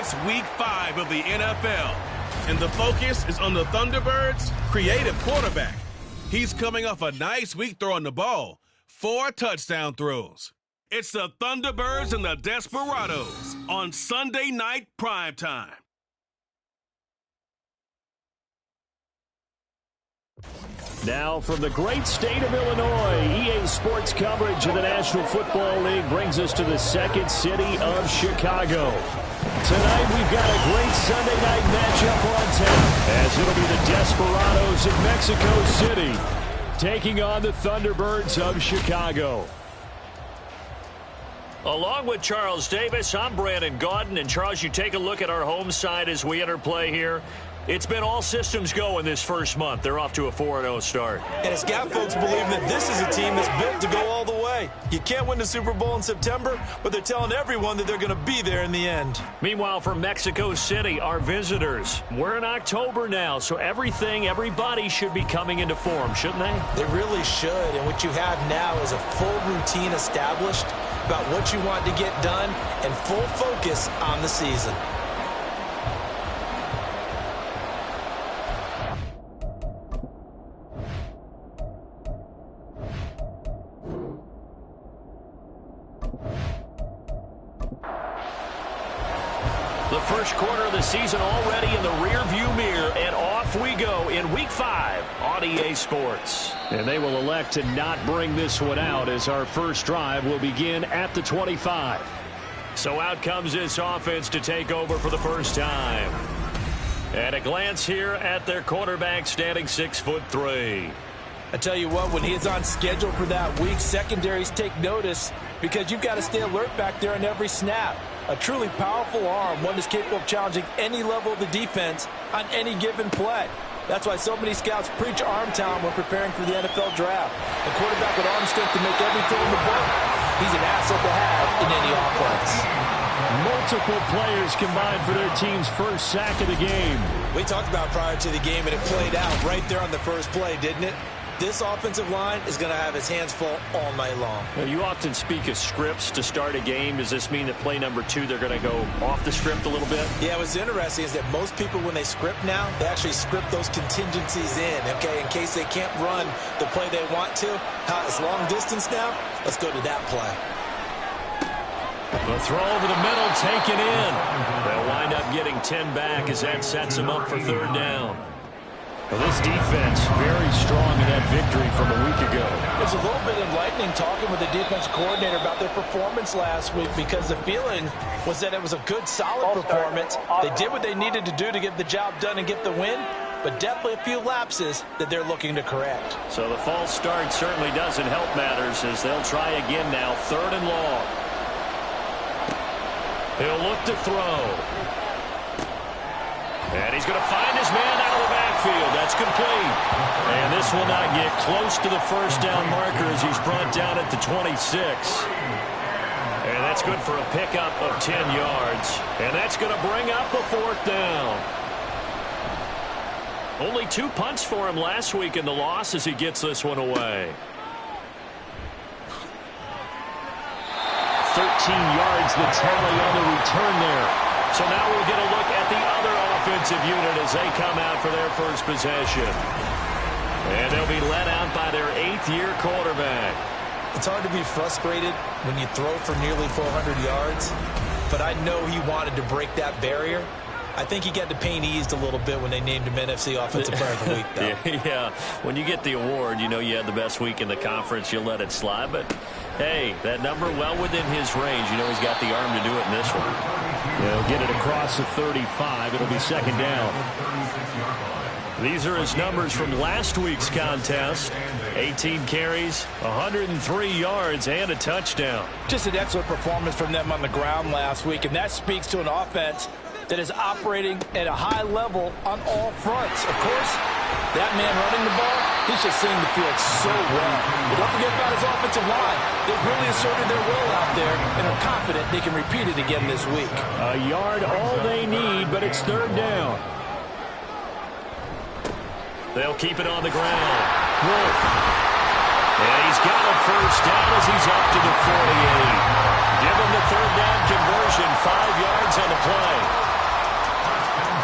It's week 5 of the NFL, and the focus is on the Thunderbirds' creative quarterback. He's coming off a nice week throwing the ball, 4 touchdown throws. It's the Thunderbirds and the Desperados on Sunday night primetime. Now from the great state of Illinois, EA Sports coverage of the National Football League brings us to the second city of Chicago. Tonight we've got a great Sunday night matchup on tap, as it'll be the Desperados of Mexico City taking on the Thunderbirds of Chicago. Along with Charles Davis, I'm Brandon Gaudin. And Charles, you take a look at our home side as we enter play here. It's been all systems go in this first month. They're off to a 4-0 start. And it's got folks believing that this is a team that's built to go all the way. You can't win the Super Bowl in September, but they're telling everyone that they're going to be there in the end. Meanwhile, from Mexico City, our visitors. We're in October now, so everybody should be coming into form, shouldn't they? They really should. And what you have now is a full routine established about what you want to get done and full focus on the season. The first quarter of the season already in the rearview mirror, and off we go in Week 5 on EA Sports. And they will elect to not bring this one out, as our first drive will begin at the 25. So out comes this offense to take over for the first time. And a glance here at their quarterback, standing 6'3". I tell you what, when he's on schedule for that week, secondaries take notice because you've got to stay alert back there on every snap. A truly powerful arm, one that's capable of challenging any level of the defense on any given play. That's why so many scouts preach arm talent when preparing for the NFL draft. A quarterback with arm strength to make every throw in the book, he's an asset to have in any offense. Multiple players combined for their team's first sack of the game. We talked about prior to the game, and it played out right there on the first play, didn't it? This offensive line is going to have its hands full all night long. Now, you often speak of scripts to start a game. Does this mean that play number 2, they're going to go off the script a little bit? Yeah, what's interesting is that most people, when they script now, they actually script those contingencies in, okay, in case they can't run the play they want to. It's long distance now. Let's go to that play. The throw over the middle, taken in. They'll wind up getting 10 back as that sets them up for third down. Well, this defense very strong in that victory from a week ago. It's a little bit enlightening talking with the defense coordinator about their performance last week, because the feeling was that it was a good, solid performance. They did what they needed to do to get the job done and get the win, but definitely a few lapses that they're looking to correct. So the false start certainly doesn't help matters, as they'll try again now, 3rd and long. He'll look to throw. And he's going to find his man out of the backfield. That's complete. And this will not get close to the first down marker as he's brought down at the 26. And that's good for a pickup of 10 yards. And that's going to bring up a 4th down. Only 2 punts for him last week in the loss as he gets this one away. 13 yards the tally on the return there. So now we'll get a look at the other offensive unit as they come out for their first possession. And they'll be led out by their 8th-year quarterback. It's hard to be frustrated when you throw for nearly 400 yards, but I know he wanted to break that barrier. I think he got the pain eased a little bit when they named him NFC Offensive Player of the Week, though. Yeah, when you get the award, you know you had the best week in the conference, you'll let it slide. But, hey, that number well within his range. You know he's got the arm to do it in this one. They'll get it across the 35. It'll be 2nd down. These are his numbers from last week's contest. 18 carries, 103 yards, and a touchdown. Just an excellent performance from them on the ground last week, and that speaks to an offense that is operating at a high level on all fronts. Of course, that man running the ball, he's just seeing the field so well. But don't forget about his offensive line. They've really asserted their will out there and are confident they can repeat it again this week. A yard all they need, but it's 3rd down. They'll keep it on the ground. Wolf. And he's got a first down as he's up to the 48. Give him the 3rd down conversion, 5 yards on the play.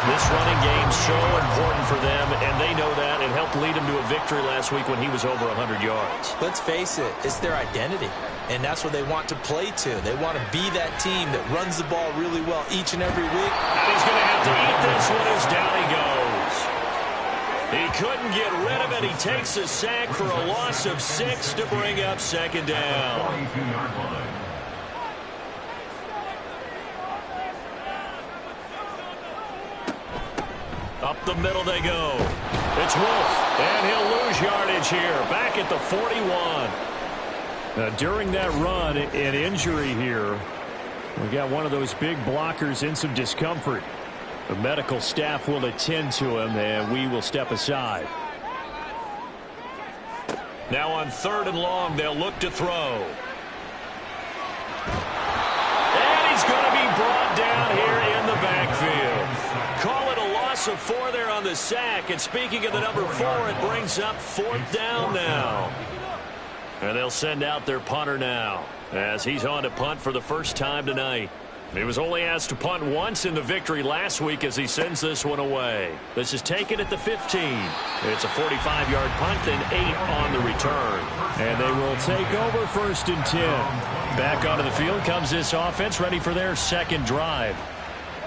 This running game's so important for them, and they know that. It helped lead them to a victory last week when he was over 100 yards. Let's face it, it's their identity, and that's what they want to play to. They want to be that team that runs the ball really well each and every week. And he's going to have to eat this one as down he goes. He couldn't get rid of it. He takes a sack for a loss of 6 to bring up second down. Up the middle they go. It's Wolf, and he'll lose yardage here. Back at the 41. During that run, an injury here. We got one of those big blockers in some discomfort. The medical staff will attend to him, and we will step aside. Now on 3rd and long, they'll look to throw. And he's going to be brought down here in the backfield. Call it a loss of 4 there on the sack. And speaking of the number 4, it brings up 4th down now. And they'll send out their punter now, as he's on to punt for the first time tonight. He was only asked to punt once in the victory last week as he sends this one away. This is taken at the 15. It's a 45-yard punt and 8 on the return. And they will take over 1st and 10. Back onto the field comes this offense, ready for their second drive.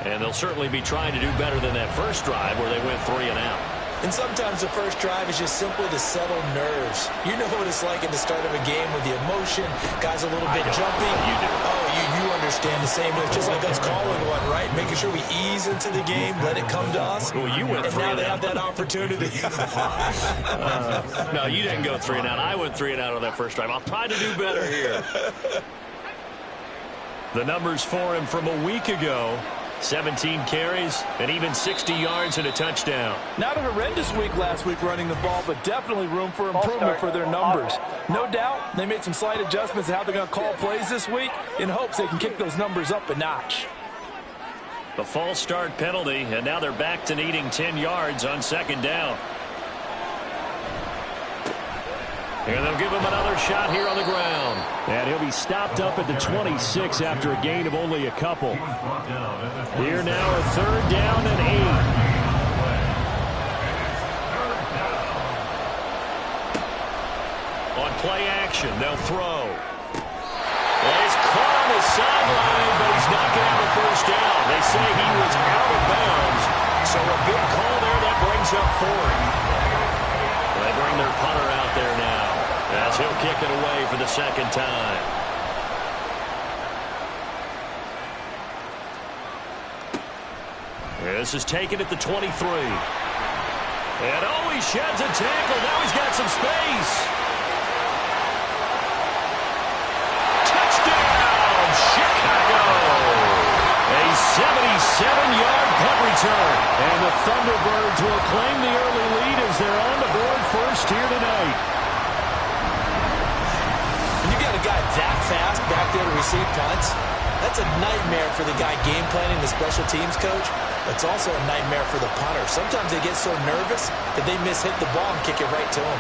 And they'll certainly be trying to do better than that first drive where they went 3 and out. And sometimes the first drive is just simply to settle nerves. You know what it's like at the start of a game with the emotion, guys a little bit jumpy. You do. Oh, you understand the same. It's just like us calling one, right? Making sure we ease into the game, let it come to us. Well, you went 3 and out. And now they have that opportunity. No, you didn't go 3 and out. I went 3 and out on that first drive. I'll try to do better here. The numbers for him from a week ago. 17 carries and even 60 yards and a touchdown. Not a horrendous week last week running the ball, but definitely room for improvement for their numbers. No doubt they made some slight adjustments to how they're going to call plays this week in hopes they can kick those numbers up a notch. The false start penalty, and now they're back to needing 10 yards on 2nd down. And they'll give him another shot here on the ground. And he'll be stopped up at the 26 after a gain of only a couple. Here now a 3rd down and 8. On play action, they'll throw. Well, he's caught on the sideline, but he's not going to have a first down. They say he was out of bounds. So a big call there that brings up 4th. They bring their punter out there now, as he'll kick it away for the 2nd time. This is taken at the 23. And oh, he sheds a tackle. Now he's got some space. Touchdown, Chicago! A 77-yard punt return. And the Thunderbirds will claim the early lead as they're on the board first here tonight. When you got a guy that fast back there to receive punts, that's a nightmare for the guy game planning, the special teams coach. It's also a nightmare for the punter. Sometimes they get so nervous that they hit the ball and kick it right to him.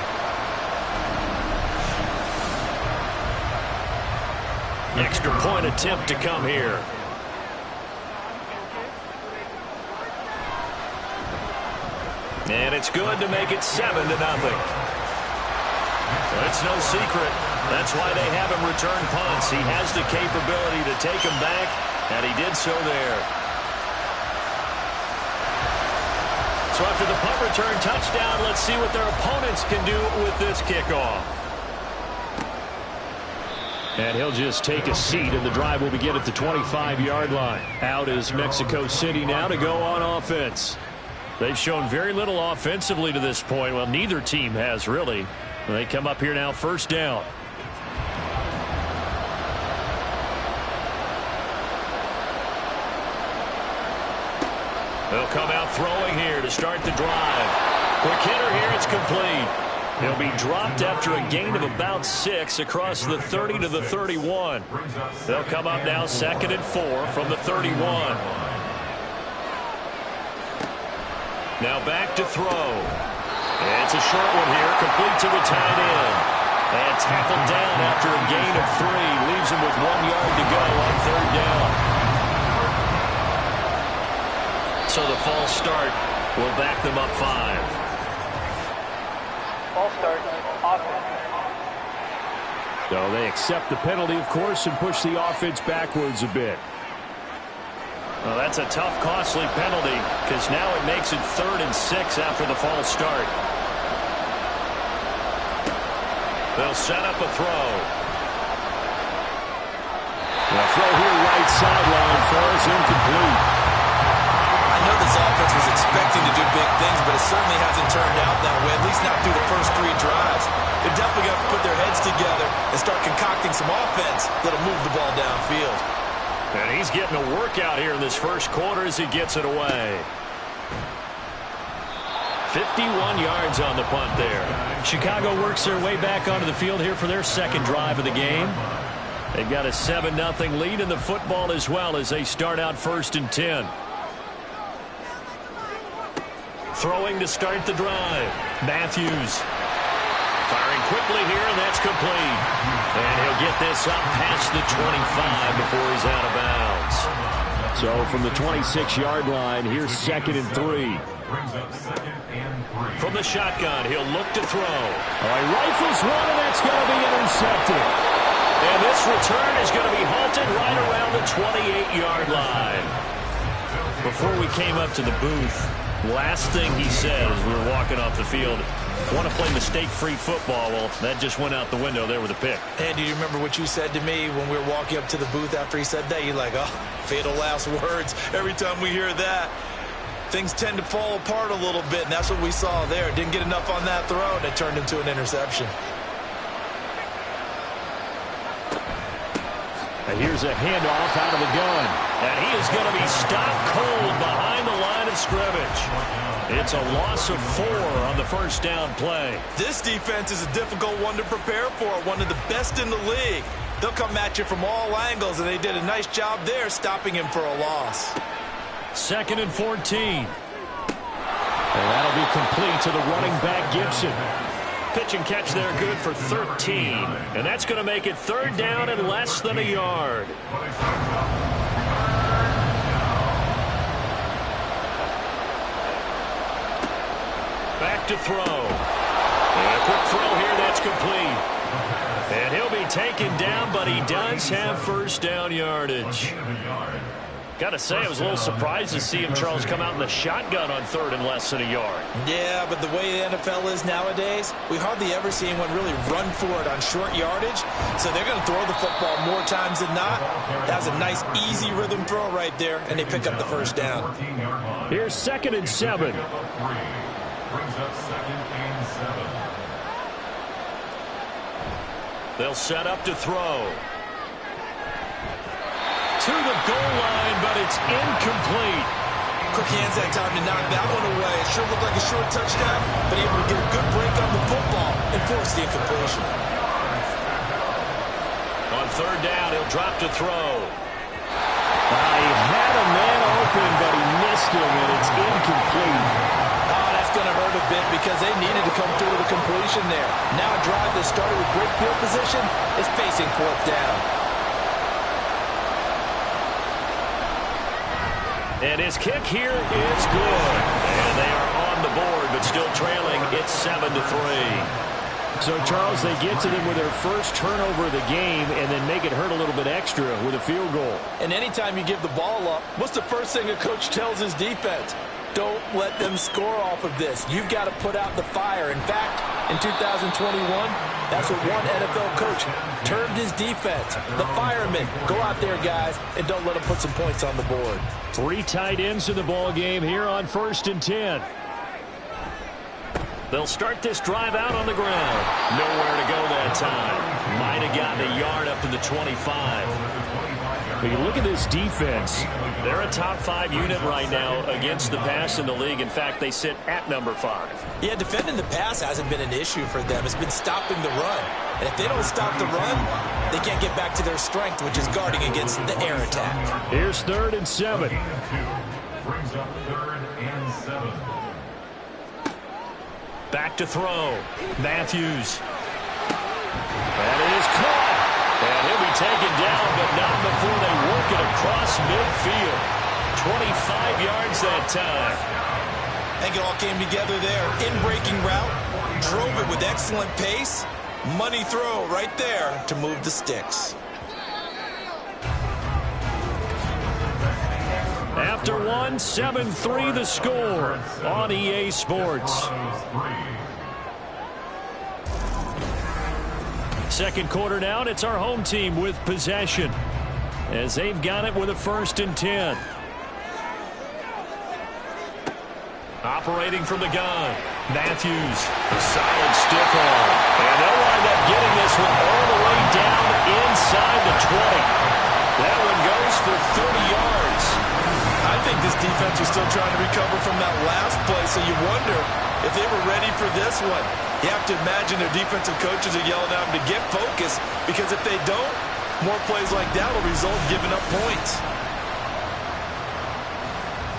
Extra point attempt to come here. And it's good to make it 7-0. It's no secret. That's why they have him return punts. He has the capability to take them back, and he did so there. So after the punt return touchdown, let's see what their opponents can do with this kickoff. And he'll just take a seat, and the drive will begin at the 25-yard line. Out is Mexico City now to go on offense. They've shown very little offensively to this point. Well, neither team has, really. They come up here now, 1st down. They'll come out throwing here to start the drive. Quick hitter here, it's complete. He'll be dropped after a gain of about 6 across the 30 to the 31. They'll come up now 2nd and 4 from the 31. Now back to throw. It's a short one here, complete to the tight end. And tackled down after a gain of 3. Leaves him with 1 yard to go on 3rd down. So the false start will back them up 5. False start, offense. So they accept the penalty, of course, and push the offense backwards a bit. Well, that's a tough, costly penalty because now it makes it 3rd and 6 after the false start. They'll set up a throw. The throw here right sideline falls incomplete. I know this offense was expecting to do big things, but it certainly hasn't turned out that way, at least not through the first 3 drives. They're definitely going to put their heads together and start concocting some offense that'll move the ball downfield. And he's getting a workout here in this first quarter as he gets it away. 51 yards on the punt there. Chicago works their way back onto the field here for their second drive of the game. They've got a 7-0 lead in the football as well as they start out 1st and 10. Throwing to start the drive. Matthews. Firing quickly here, and that's complete. And he'll get this up past the 25 before he's out of bounds. So from the 26-yard line, here's 2nd and 3. From the shotgun, he'll look to throw. He rifles one, and that's going to be intercepted. And this return is going to be halted right around the 28-yard line. Before we came up to the booth, last thing he said as we were walking off the field, want to play mistake-free football. Well, that just went out the window there with a pick. And do you remember what you said to me when we were walking up to the booth after he said that? You're like, oh, fatal last words. Every time we hear that, things tend to fall apart a little bit, and that's what we saw there. Didn't get enough on that throw, and it turned into an interception. And here's a handoff out of the gun. And he is going to be stopped cold behind the line of scrimmage. It's a loss of 4 on the first down play. This defense is a difficult one to prepare for, one of the best in the league. They'll come at you from all angles, and they did a nice job there stopping him for a loss. 2nd and 14. And that'll be complete to the running back, Gibson. Pitch and catch there good for 13. And that's going to make it 3rd down and less than a yard. Back to throw. And a quick throw here, that's complete. And he'll be taken down, but he does have first down yardage. Got to say, I was a little surprised to see him, Charles, come out in the shotgun on 3rd and less than a yard. Yeah, but the way the NFL is nowadays, we hardly ever see anyone really run for it on short yardage. So they're going to throw the football more times than not. That was a nice, easy rhythm throw right there, and they pick up the first down. Here's 2nd and 7. They'll set up to throw. To the goal line, but it's incomplete. Quick hands that time to knock that one away. It sure looked like a short touchdown, but able to get a good break on the football and force the incompletion. On 3rd down, he'll drop to throw. He had a man open, but he missed him, and it's incomplete. Oh, that's going to hurt a bit because they needed to come through with a completion there. Now a drive that started with great field position is facing 4th down. And his kick here is good. And they are on the board, but still trailing. It's 7-3. So, Charles, they get to them with their first turnover of the game and then make it hurt a little bit extra with a field goal. And anytime you give the ball up, what's the first thing a coach tells his defense? Don't let them score off of this. You've got to put out the fire. In fact, in 2021, that's what one NFL coach termed his defense. The firemen. Go out there, guys, and don't let them put some points on the board. 3 tight ends in the ball game here on 1st and 10. They'll start this drive out on the ground. Nowhere to go that time. Might have gotten a yard up to the 25. But you look at this defense. They're a top 5 unit right now against the pass in the league. In fact, they sit at number 5. Yeah, defending the pass hasn't been an issue for them. It's been stopping the run. And if they don't stop the run, they can't get back to their strength, which is guarding against the air attack. Here's 3rd and 7. Brings up 3rd and 7. Back to throw. Matthews. And it is caught. And he'll be taken down, but not before they work it across midfield. 25 yards that time. I think it all came together there. In-breaking route, drove it with excellent pace. Money throw right there to move the sticks. After one, 7-3 the score on EA Sports. Second quarter down, it's our home team with possession as they've got it with a 1st and 10. Operating from the gun, Matthews, a solid stiff arm. And they'll wind up getting this one all the way down inside the 20. That one goes for 30 yards. I think this defense was still trying to recover from that last play, so you wonder if they were ready for this one. You have to imagine their defensive coaches are yelling at them to get focused, because if they don't, more plays like that will result in giving up points.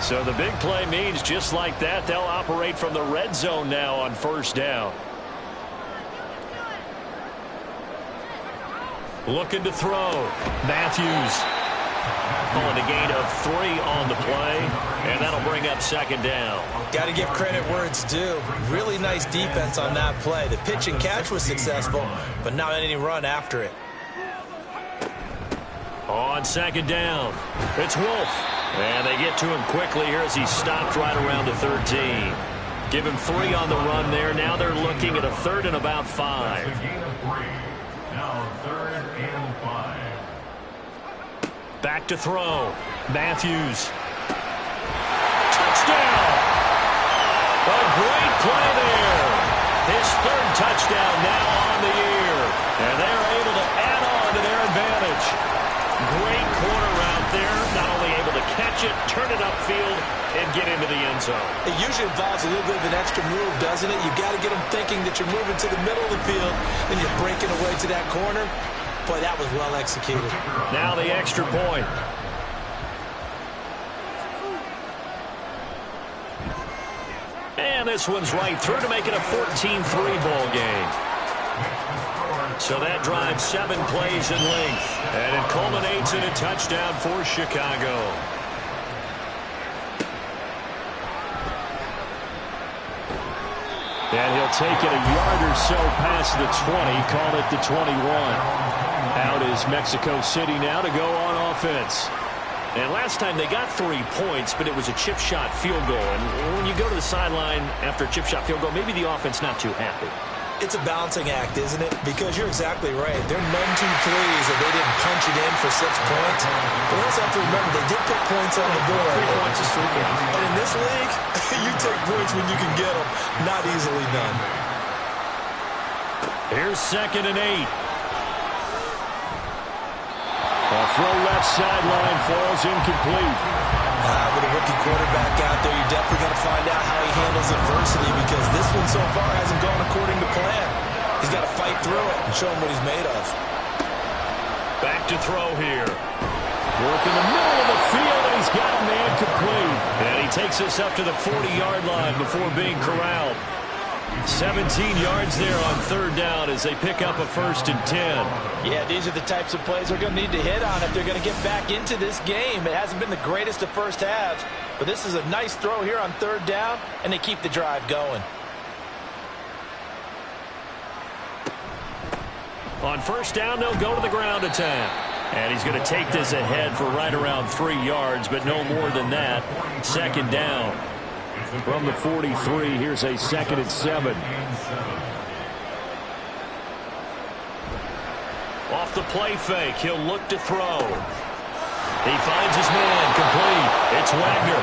So the big play means just like that, they'll operate from the red zone now on 1st down. Looking to throw. Matthews. Pulling a gain of 3 on the play, and that'll bring up 2nd down. Got to give credit where it's due. Really nice defense on that play. The pitch and catch was successful, but not any run after it. On 2nd down, it's Wolf. And they get to him quickly here as he stopped right around the 13. Give him 3 on the run there. Now they're looking at a 3rd and about 5. Now 3rd and 5. Back to throw. Matthews. Touchdown! A great play there. His 3rd touchdown now on the year. And they're able to add on to their advantage. Great corner route there. Not only able to catch it, turn it upfield, and get into the end zone. It usually involves a little bit of an extra move, doesn't it? You've got to get them thinking that you're moving to the middle of the field, and you're breaking away to that corner. Boy, that was well executed. Now the extra point. And this one's right through to make it a 14-3 ball game. So that drives 7 plays in length. And it culminates in a touchdown for Chicago. And he'll take it a yard or so past the 20, call it the 21. Out is Mexico City now to go on offense. And last time they got 3 points, but it was a chip shot field goal. And when you go to the sideline after a chip shot field goal, maybe the offense not too happy. It's a balancing act, isn't it? Because you're exactly right. They're none too pleased that they didn't punch it in for 6 points. But we also have to remember they did put points on the board. 3 points is 3 points. And in this league, you take points when you can get them. Not easily done. Here's 2nd and 8. A throw left sideline falls incomplete. With a rookie quarterback out there, you're definitely going to find out how he handles adversity, because this one so far hasn't gone according to plan. He's got to fight through it and show him what he's made of. Back to throw here. Work in the middle of the field, and he's got a man complete. And he takes us up to the 40-yard line before being corralled. 17 yards there on 3rd down as they pick up a 1st and 10. Yeah, these are the types of plays they're going to need to hit on if they're going to get back into this game. It hasn't been the greatest of first halves, but this is a nice throw here on 3rd down, and they keep the drive going. On 1st down, they'll go to the ground attack. And he's going to take this ahead for right around 3 yards, but no more than that. 2nd down. From the 43, here's a 2nd and 7. Off the play fake, he'll look to throw. He finds his man, complete. It's Wagner.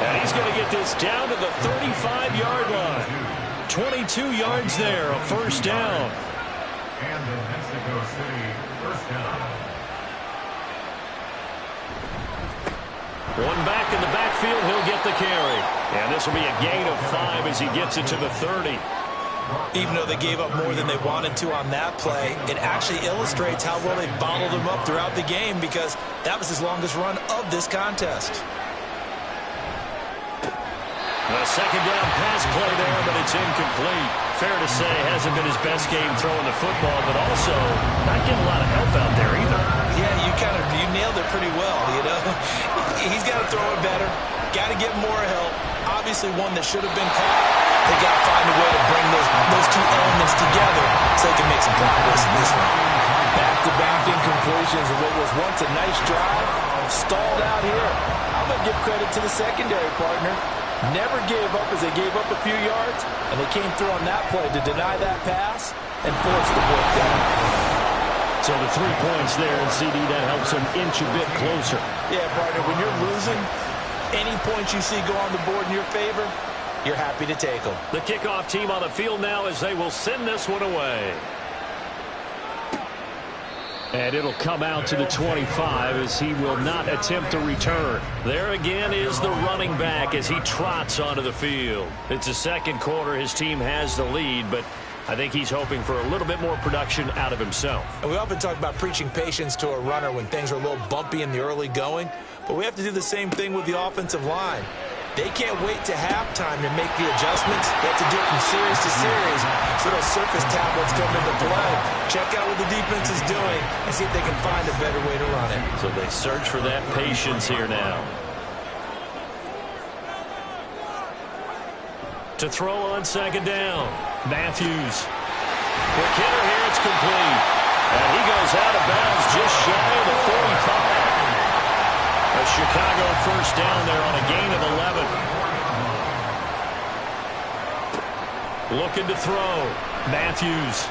And he's going to get this down to the 35-yard line. 22 yards there, a 1st down. And the Mexico City 1st down. One back in the backfield, he'll get the carry. And this will be a gain of 5 as he gets it to the 30. Even though they gave up more than they wanted to on that play, it actually illustrates how well they bottled them up throughout the game, because that was his longest run of this contest. A 2nd down pass play there, but it's incomplete. Fair to say, hasn't been his best game throwing the football, but also not getting a lot of help out there either. Yeah, you nailed it pretty well, you know. He's got to throw it better. Got to get more help. Obviously one that should have been caught. They got to find a way to bring those two elements together so they can make some progress in this one. Back-to-back incompletions of what was once a nice drive. Stalled out here. I'm going to give credit to the secondary partner. Never gave up as they gave up a few yards, and they came through on that play to deny that pass and force the fourth down. So the 3 points there, and CD, that helps them inch a bit closer. Yeah, partner, when you're losing, any points you see go on the board in your favor, you're happy to take them. The kickoff team on the field now as they will send this one away. And it'll come out to the 25 as he will not attempt to return. There again is the running back as he trots onto the field. It's the second quarter. His team has the lead, but I think he's hoping for a little bit more production out of himself. And we often talk about preaching patience to a runner when things are a little bumpy in the early going, but we have to do the same thing with the offensive line. They can't wait to halftime to make the adjustments. They have to do it from series to series so those surface tablets come into play. Check out what the defense is doing and see if they can find a better way to run it. So they search for that patience here now. To throw on second down, Matthews. Quick hitter here, it's complete. And he goes out of bounds just shy of the 45. A Chicago first down there on a gain of 11. Looking to throw. Matthews.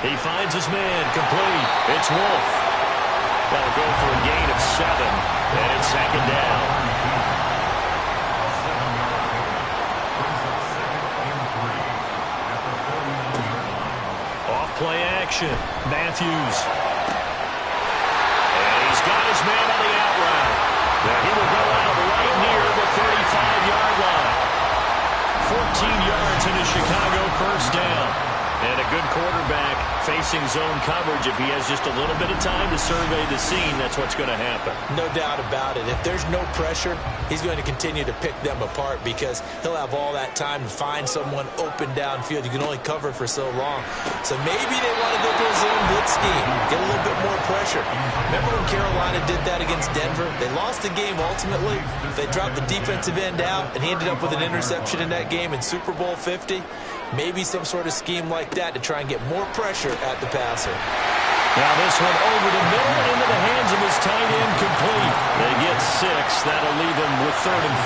He finds his man. Complete. It's Wolf. That'll go for a gain of 7. And it's second down. Off play action. Matthews. And he's got his man on the out route. Now he will go out right near the 35-yard line. 14 yards in a Chicago first down. And a good quarterback facing zone coverage. If he has just a little bit of time to survey the scene, that's what's going to happen. No doubt about it. If there's no pressure, he's going to continue to pick them apart because he'll have all that time to find someone open downfield. You can only cover for so long. So maybe they want to go to a zone blitz scheme, get a little bit more pressure. Remember when Carolina did that against Denver? They lost the game ultimately. They dropped the defensive end out, and he ended up with an interception in that game in Super Bowl 50. Maybe some sort of scheme like that to try and get more pressure at the passer. Now this one over the middle into the hands of his tight end, complete. They get 6. That'll leave them with 3rd and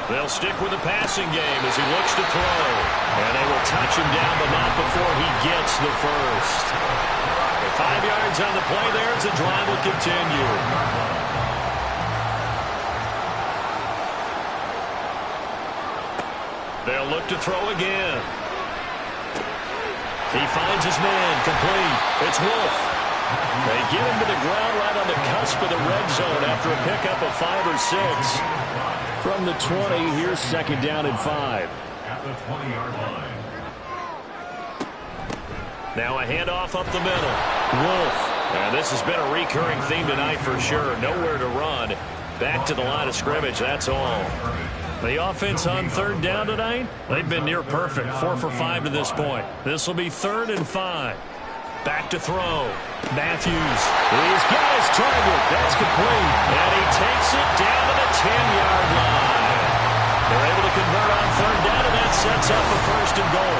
4. They'll stick with the passing game as he looks to throw. And they will touch him down, but not before he gets the first. 5 yards on the play there as the drive will continue. They'll look to throw again. He finds his man, complete. It's Wolf. They get him to the ground right on the cusp of the red zone after a pickup of 5 or 6. From the 20, here's second down and 5. At the 20-yard line. Now a handoff up the middle. Wolf. And this has been a recurring theme tonight for sure. Nowhere to run. Back to the line of scrimmage, that's all. The offense on 3rd down tonight, they've been near perfect. 4 for 5 to this point. This will be 3rd and 5. Back to throw. Matthews. He's got his target. That's complete. And he takes it down to the 10-yard line. They're able to convert on 3rd down, and that sets up a 1st and goal.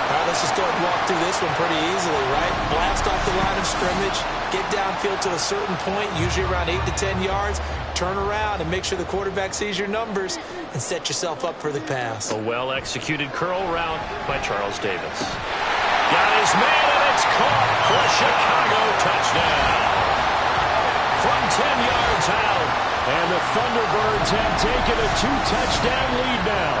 All right, let's just go and walk through this one pretty easily, right? Blast off the line of scrimmage, get downfield to a certain point, usually around 8 to 10 yards, turn around and make sure the quarterback sees your numbers and set yourself up for the pass. A well-executed curl route by Charles Davis. Got his man, and it's caught for a Chicago touchdown. From 10 yards out, and the Thunderbirds have taken a 2-touchdown lead now.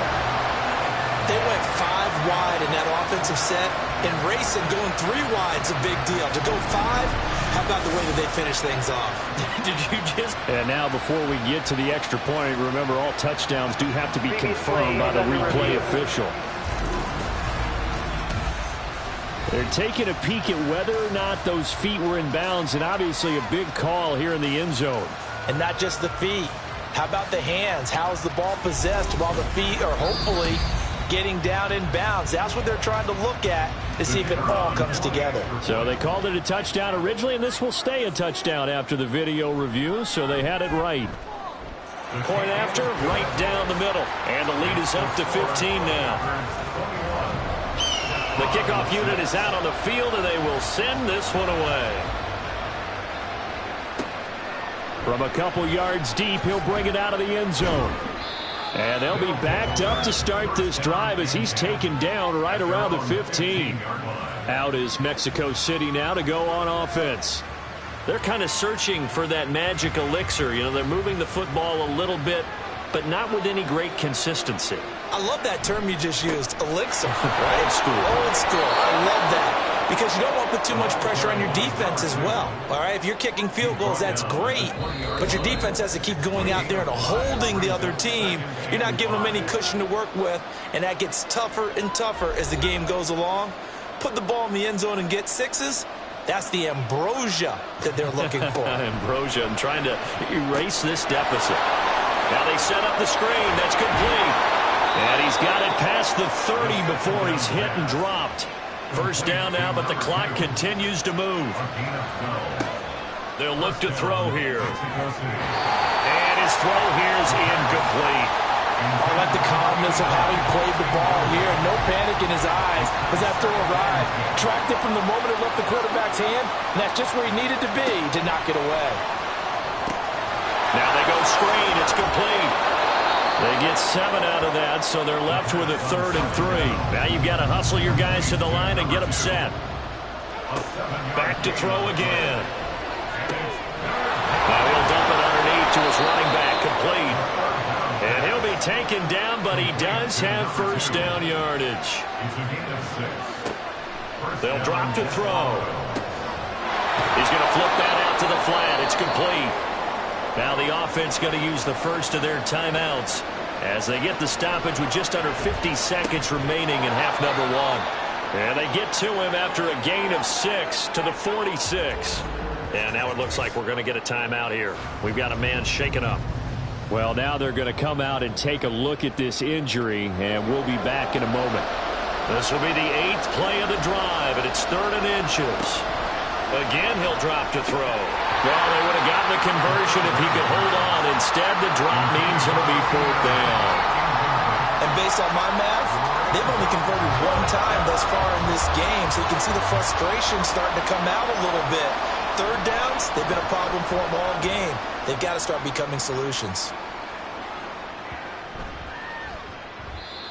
They went 5 wide in that offensive set, and racing going 3 wide's a big deal. To go 5, how about the way that they finish things off? Did you just... And now before we get to the extra point, remember all touchdowns do have to be confirmed by the replay official. They're taking a peek at whether or not those feet were in bounds, and obviously a big call here in the end zone. And not just the feet. How about the hands? How's the ball possessed while the feet are hopefully getting down in bounds? That's what they're trying to look at to see if it all comes together. So they called it a touchdown originally, and this will stay a touchdown after the video review, so they had it right. Point after, right down the middle. And the lead is up to 15 now. The kickoff unit is out on the field, and they will send this one away. From a couple yards deep, he'll bring it out of the end zone. And they'll be backed up to start this drive as he's taken down right around the 15. Out is Mexico City now to go on offense. They're kind of searching for that magic elixir. You know, they're moving the football a little bit, but not with any great consistency. I love that term you just used, elixir. Right? Old school. Old school. I love that. Because you don't want to put too much pressure on your defense as well. All right, if you're kicking field goals, that's great. But your defense has to keep going out there and holding the other team. You're not giving them any cushion to work with, and that gets tougher and tougher as the game goes along. Put the ball in the end zone and get sixes. That's the ambrosia that they're looking for. Ambrosia, and trying to erase this deficit. Now they set up the screen. That's complete. And he's got it past the 30 before he's hit and dropped. First down now, but the clock continues to move. They'll look to throw here. And his throw here is incomplete. I like the calmness of how he played the ball here. No panic in his eyes as that throw arrived. Tracked it from the moment it left the quarterback's hand, and that's just where he needed to be to knock it away. Now they go screen. It's complete. They get 7 out of that, so they're left with a 3rd and 3. Now you've got to hustle your guys to the line and get them set. Back to throw again. Now he'll dump it underneath to his running back, complete. And he'll be taken down, but he does have first down yardage. They'll drop to throw. He's going to flip that out to the flat. It's complete. Now the offense going to use the first of their timeouts as they get the stoppage with just under 50 seconds remaining in half number 1. And they get to him after a gain of 6 to the 46. And now it looks like we're going to get a timeout here. We've got a man shaken up. Well, now they're going to come out and take a look at this injury, and we'll be back in a moment. This will be the 8th play of the drive, and it's 3rd and inches. Again, he'll drop to throw. Well, they would have gotten the conversion if he could hold on. Instead, the drop means it'll be 4th down. And based on my math, they've only converted 1 time thus far in this game, so you can see the frustration starting to come out a little bit. 3rd downs, they've been a problem for them all game. They've got to start becoming solutions.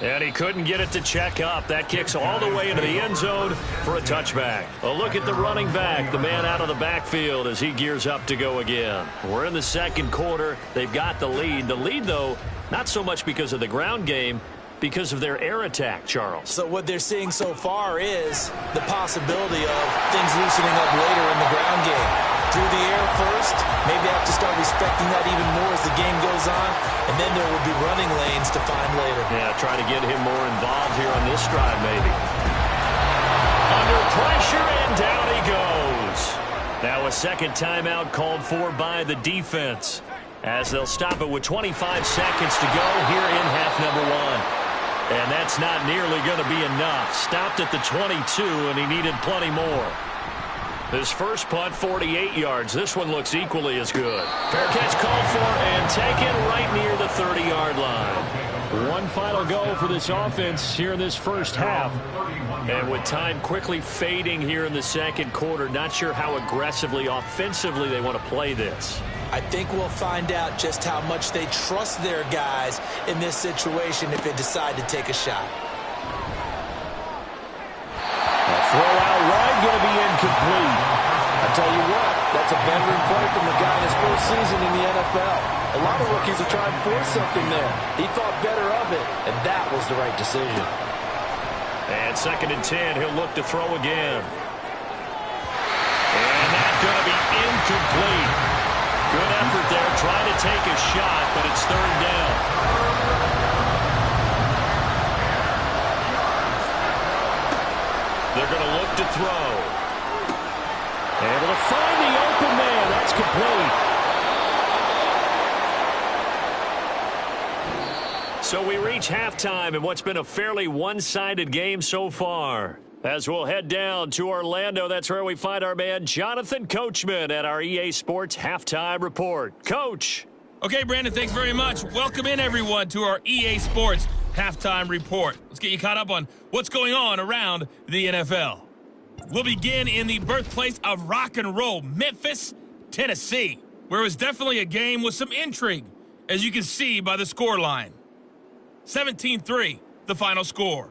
And he couldn't get it to check up. That kicks all the way into the end zone for a touchback. A look at the running back, the man out of the backfield as he gears up to go again. We're in the second quarter. They've got the lead. The lead, though, not so much because of the ground game, because of their air attack, Charles. So what they're seeing so far is the possibility of things loosening up later in the ground game. Through the air first, maybe have to start respecting that even more as the game goes on, and then there will be running lanes to find later. Yeah, try to get him more involved here on this drive, maybe. Under pressure, and down he goes. Now a second timeout called for by the defense, as they'll stop it with 25 seconds to go here in half number 1. And that's not nearly going to be enough. Stopped at the 22, and he needed plenty more. His first punt, 48 yards. This one looks equally as good. Fair catch called for and taken right near the 30-yard line. One final go for this offense here in this first half. And with time quickly fading here in the second quarter, not sure how aggressively, offensively they want to play this. I think we'll find out just how much they trust their guys in this situation if they decide to take a shot. Throw out wide, going to be incomplete. I tell you what, that's a veteran play from the guy in his first season in the NFL. A lot of rookies are trying to force something there. He thought better of it, and that was the right decision. And 2nd and 10, he'll look to throw again. And that's going to be incomplete. Good effort there, trying to take a shot, but it's 3rd down. They're going to look to throw. Able to find the open man. That's complete. So we reach halftime in what's been a fairly one-sided game so far. As we'll head down to Orlando, that's where we find our man Jonathan Coachman at our EA Sports Halftime Report. Coach. Okay, Brandon, thanks very much. Welcome in, everyone, to our EA Sports Halftime Report. Let's get you caught up on what's going on around the NFL. We'll begin in the birthplace of rock and roll, Memphis, Tennessee, where it was definitely a game with some intrigue, as you can see by the score line. 17-3, the final score.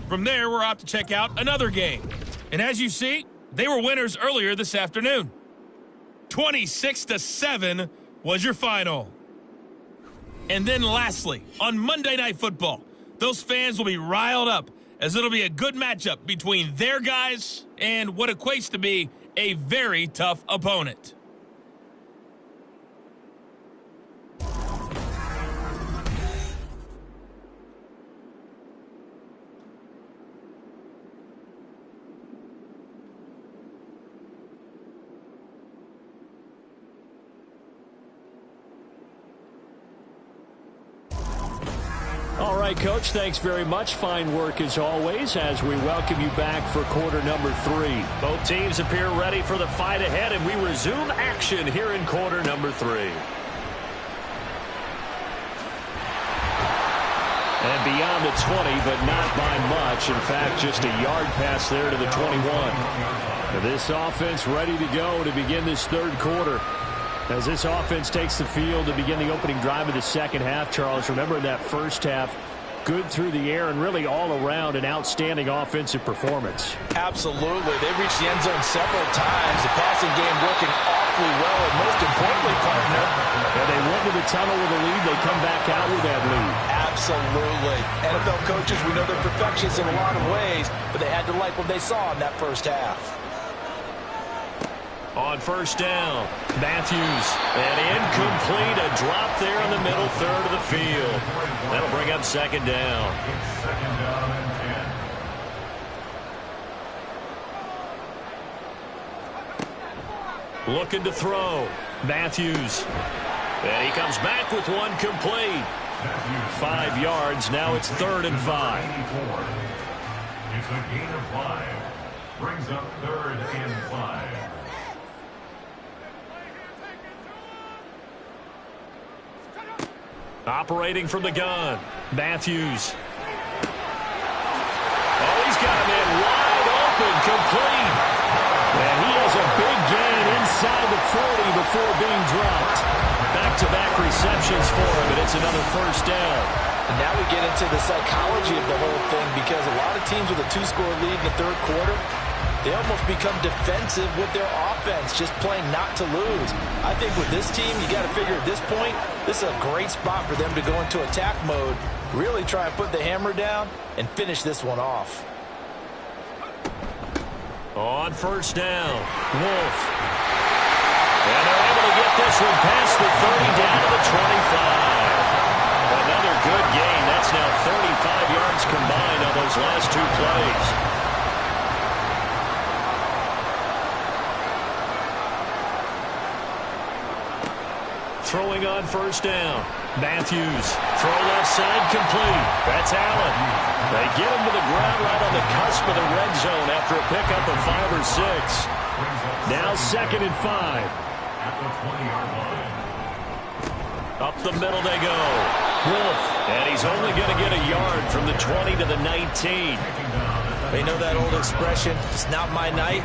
From there, we're off to check out another game. And as you see, they were winners earlier this afternoon. 26-7 was your final. And then lastly, on Monday Night Football, those fans will be riled up as it'll be a good matchup between their guys and what equates to be a very tough opponent. All right, Coach, thanks very much. Fine work as always as we welcome you back for quarter number 3. Both teams appear ready for the fight ahead, and we resume action here in quarter number 3. And beyond the 20, but not by much. In fact, just a yard pass there to the 21. Now this offense ready to go to begin this third quarter. As this offense takes the field to begin the opening drive of the second half, Charles, remember in that first half, good through the air and really all around an outstanding offensive performance. Absolutely. They reached the end zone several times. The passing game working awfully well, and most importantly, partner, and they went to the tunnel with a lead. They come back out with that lead. Absolutely. NFL coaches, we know they're perfectionists in a lot of ways, but they had to like what they saw in that first half. On first down, Matthews, and incomplete, a drop there in the middle third of the field. That'll bring up second down. Second down and 10. Looking to throw, Matthews, and he comes back with one complete. 5 yards, now it's 3rd and 5. It's a gain of 5. Brings up 3rd and 5. Operating from the gun, Matthews. Oh, he's got him in wide open, complete. And he has a big gain inside the 40 before being dropped. Back-to-back receptions for him, and it's another first down. And now we get into the psychology of the whole thing, because a lot of teams with a 2-score lead in the third quarter, they almost become defensive with their offense, just playing not to lose. I think with this team, you got to figure at this point, this is a great spot for them to go into attack mode, really try and put the hammer down and finish this one off. On first down, Wolf. And they're able to get this one past the 30 down to the 25. Another good gain. That's now 35 yards combined on those last 2 plays. Throwing on first down. Matthews. Throw left side complete. That's Allen. They get him to the ground right on the cusp of the red zone after a pickup of 5 or 6. Now 2nd and 5. At the 20-yard line. Up the middle they go. Wolf. And he's only going to get a yard from the 20 to the 19. They know that old expression, it's not my night.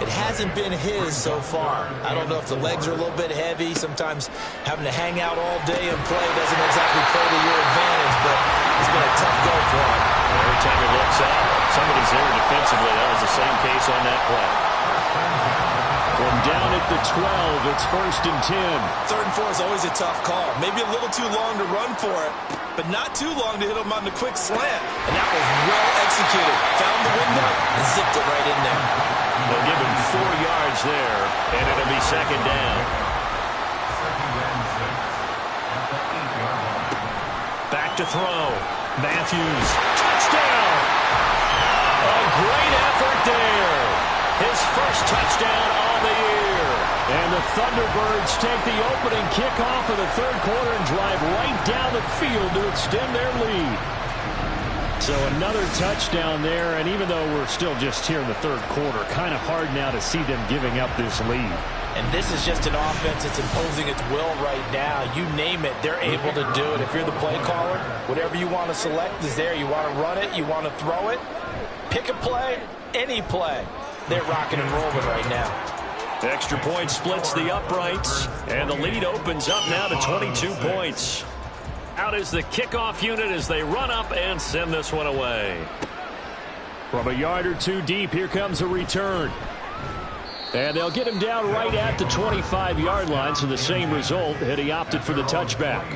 It hasn't been his so far. I don't know if the legs are a little bit heavy. Sometimes having to hang out all day and play doesn't exactly play to your advantage, but it's been a tough go for him. Every time he looks up, somebody's there defensively. That was the same case on that play. From down at the 12, it's 1st and 10. 3rd and 4 is always a tough call. Maybe a little too long to run for it, but not too long to hit him on the quick slant. And that was well executed. Found the window and zipped it right in there. They'll give him 4 yards there, and it'll be second down. Back to throw. Matthews. Touchdown! A great effort there. His first touchdown on the year. And the Thunderbirds take the opening kickoff of the third quarter and drive right down the field to extend their lead. So another touchdown there, and even though we're still just here in the third quarter, kind of hard now to see them giving up this lead. And this is just an offense that's imposing its will right now. You name it, they're able to do it. If you're the play caller, whatever you want to select is there. You want to run it, you want to throw it, pick a play, any play. They're rocking and rolling right now. Extra point splits the uprights, and the lead opens up now to 22 points. Out is the kickoff unit as they run up and send this one away. From a yard or two deep, here comes a return. And they'll get him down right at the 25-yard line, so the same result, and he opted for the touchback.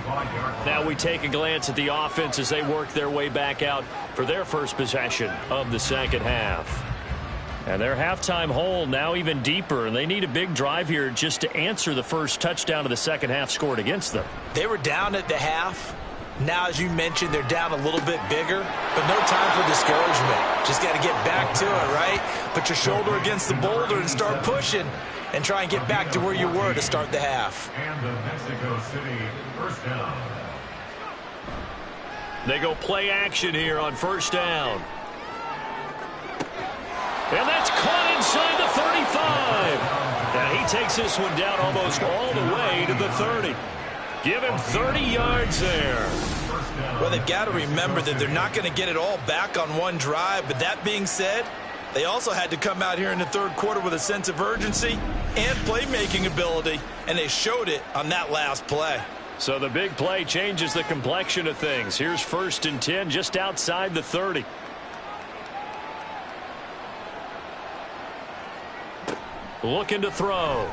Now we take a glance at the offense as they work their way back out for their first possession of the second half. And their halftime hole now even deeper, and they need a big drive here just to answer the first touchdown of the second half scored against them. They were down at the half. Now, as you mentioned, they're down a little bit bigger, but no time for discouragement. Just got to get back to it, right? Put your shoulder against the boulder and start pushing and try and get back to where you were to start the half. And the Mexico City first down. They go play action here on first down. And that's caught inside the 35. And he takes this one down almost all the way to the 30. Give him 30 yards there. Well, they've got to remember that they're not going to get it all back on one drive. But that being said, they also had to come out here in the third quarter with a sense of urgency and playmaking ability. And they showed it on that last play. So the big play changes the complexion of things. Here's 1st and 10 just outside the 30. Looking to throw.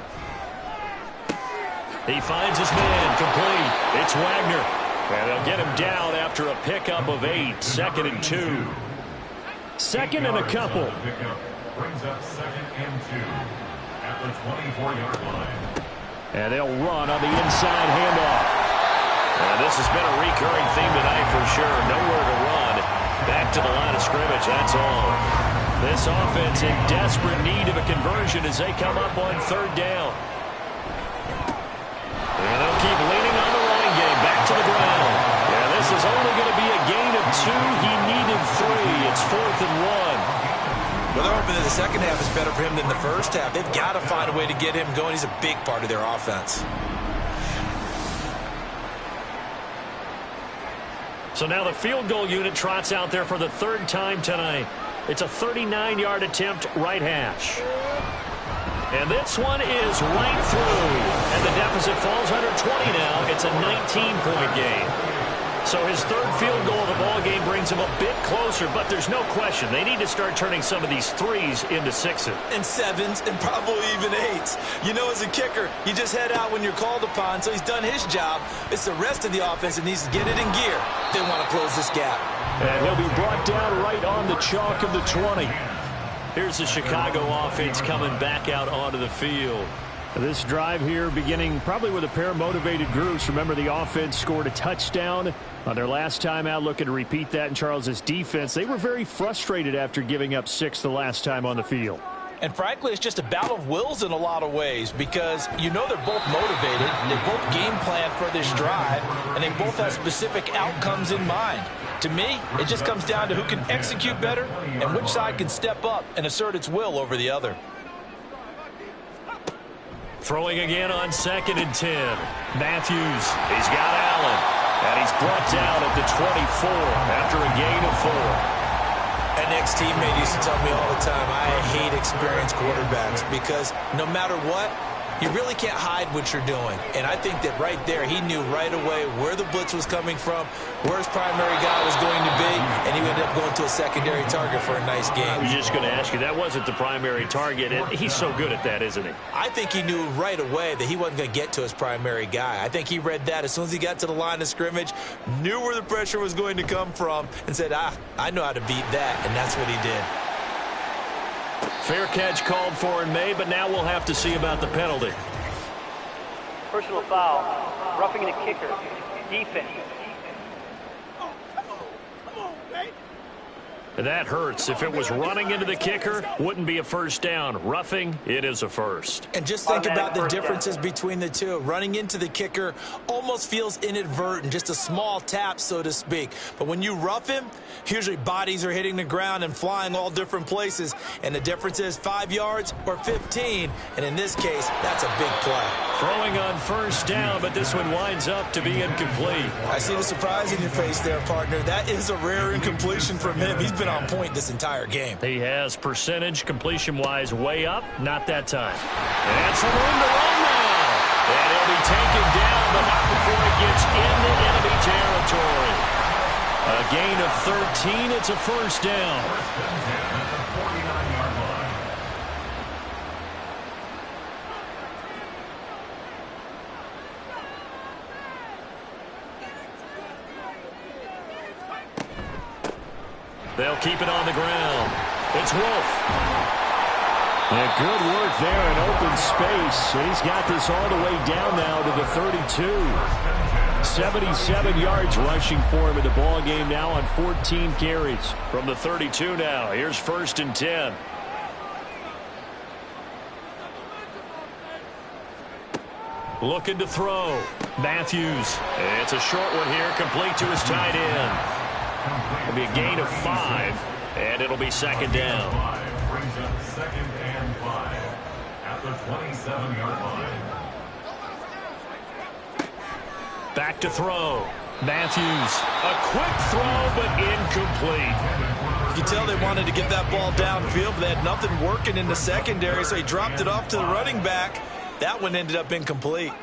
He finds his man, complete. It's Wagner. And they'll get him down after a pickup of 8. 2nd and 2. 2nd and a couple. Brings up 2nd and 2 at the 24-yard line. And they'll run on the inside handoff. And this has been a recurring theme tonight for sure. Nowhere to run. Back to the line of scrimmage, that's all. This offense in desperate need of a conversion as they come up on 3rd down. And they'll keep leaning on the running game. Back to the ground. Yeah, this is only going to be a gain of 2. He needed 3. It's 4th and 1. Well, they're hoping that the second half is better for him than the first half. They've got to find a way to get him going. He's a big part of their offense. So now the field goal unit trots out there for the 3rd time tonight. It's a 39-yard attempt, right hash. And this one is right through. And the deficit falls under 20 now. It's a 19-point game. So his 3rd field goal of the ball game brings him a bit closer, but there's no question they need to start turning some of these 3s into 6s. And 7s and probably even 8s. You know, as a kicker, you just head out when you're called upon, so he's done his job. It's the rest of the offense that needs to get it in gear. They want to close this gap. And he'll be brought down right on the chalk of the 20. Here's the Chicago offense coming back out onto the field. This drive here beginning probably with a pair of motivated groups. Remember, the offense scored a touchdown on their last time out. Looking to repeat that in Charles's defense. They were very frustrated after giving up 6 the last time on the field. And frankly, it's just a battle of wills in a lot of ways because you know they're both motivated. They both game plan for this drive, and they both have specific outcomes in mind. To me, it just comes down to who can execute better and which side can step up and assert its will over the other. Throwing again on 2nd and 10. Matthews, he's got Allen, and he's brought down at the 24 after a gain of 4. An ex-teammate used to tell me all the time, I hate experienced quarterbacks because no matter what, you really can't hide what you're doing. And I think that right there, he knew right away where the blitz was coming from, where his primary guy was going to be, and he ended up going to a secondary target for a nice game. I was just going to ask you, that wasn't the primary target, and he's so good at that, isn't he? I think he knew right away that he wasn't going to get to his primary guy. I think he read that as soon as he got to the line of scrimmage, knew where the pressure was going to come from, and said, I know how to beat that, and that's what he did. Fair catch called for and made, but now we'll have to see about the penalty. Personal foul, roughing the kicker, defense. That hurts. If it was running into the kicker, wouldn't be a first down. Roughing, it is a first. And just think about the differences between the two. Running into the kicker almost feels inadvertent, just a small tap, so to speak. But when you rough him, usually bodies are hitting the ground and flying all different places. And the difference is 5 yards or 15. And in this case, that's a big play. Throwing on first down, but this one winds up to be incomplete. I see the surprise in your face there, partner. That is a rare incompletion from him. He's been on point this entire game. He has percentage completion-wise way up. Not that time. And some room to run now. And he'll be taken down, but not before he gets into enemy territory. A gain of 13. It's a first down. They'll keep it on the ground. It's Wolf. And good work there in open space. And he's got this all the way down now to the 32. 77 yards rushing for him in the ball game now on 14 carries. From the 32 now. Here's 1st and 10. Looking to throw. Matthews. It's a short one here, complete to his tight end. It'll be a gain of 5, and it'll be 2nd down. Brings up 2nd and 5 at the 27-yard line. Back to throw. Matthews. A quick throw, but incomplete. You can tell they wanted to get that ball downfield, but they had nothing working in the secondary, so he dropped it off to the running back. That one ended up incomplete.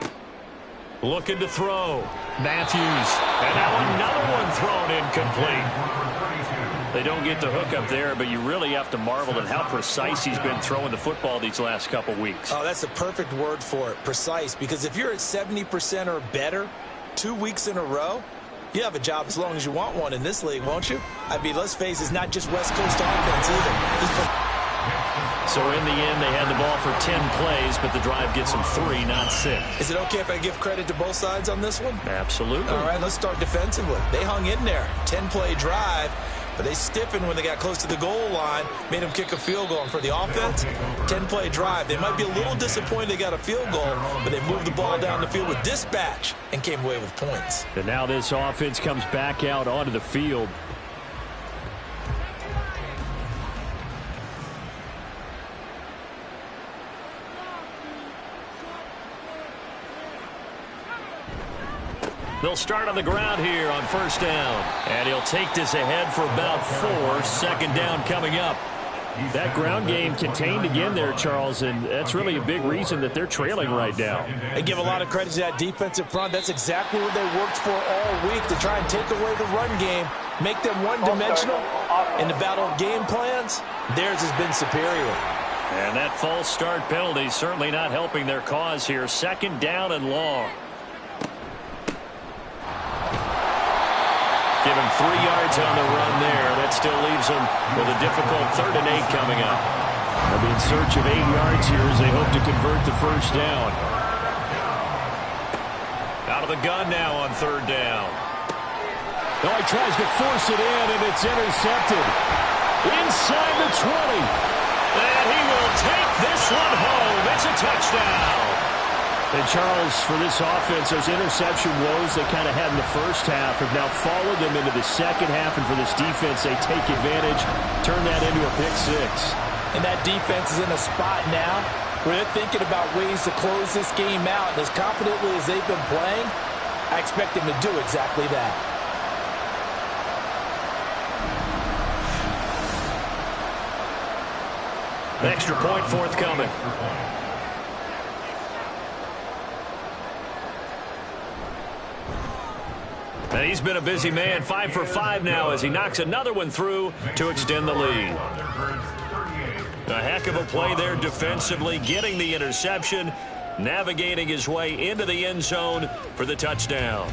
Looking to throw. Matthews. And now another one thrown incomplete. They don't get the hook up there, but you really have to marvel at how precise he's been throwing the football these last couple weeks. Oh, that's the perfect word for it, precise. Because if you're at 70% or better 2 weeks in a row, you have a job as long as you want one in this league, won't you? I mean, let's face it, it's not just West Coast offense either. So in the end, they had the ball for 10 plays, but the drive gets them 3, not 6. Is it okay if I give credit to both sides on this one? Absolutely. All right, let's start defensively. They hung in there. 10-play drive, but they stiffened when they got close to the goal line, made them kick a field goal. And for the offense, 10-play drive. They might be a little disappointed they got a field goal, but they moved the ball down the field with dispatch and came away with points. And now this offense comes back out onto the field. They'll start on the ground here on 1st down. And he'll take this ahead for about 4. 2nd down coming up. That ground game contained again there, Charles, and that's really a big reason that they're trailing right now. They give a lot of credit to that defensive front. That's exactly what they worked for all week, to try and take away the run game, make them one-dimensional. In the battle of game plans, theirs has been superior. And that false start penalty certainly not helping their cause here. 2nd down and long. Give him 3 yards on the run there. That still leaves them with a difficult 3rd and 8 coming up. They'll be in search of 8 yards here as they hope to convert the 1st down. Out of the gun now on 3rd down. Oh, he tries to force it in, and it's intercepted. Inside the 20. And he will take this one home. It's a touchdown. And, Charles, for this offense, those interception woes they kind of had in the first half have now followed them into the second half. And for this defense, they take advantage, turn that into a pick 6. And that defense is in a spot now where they're thinking about ways to close this game out. And as confidently as they've been playing, I expect them to do exactly that. Extra point forthcoming. And he's been a busy man, 5 for 5 now as he knocks another one through to extend the lead. A heck of a play there defensively, getting the interception, navigating his way into the end zone for the touchdown.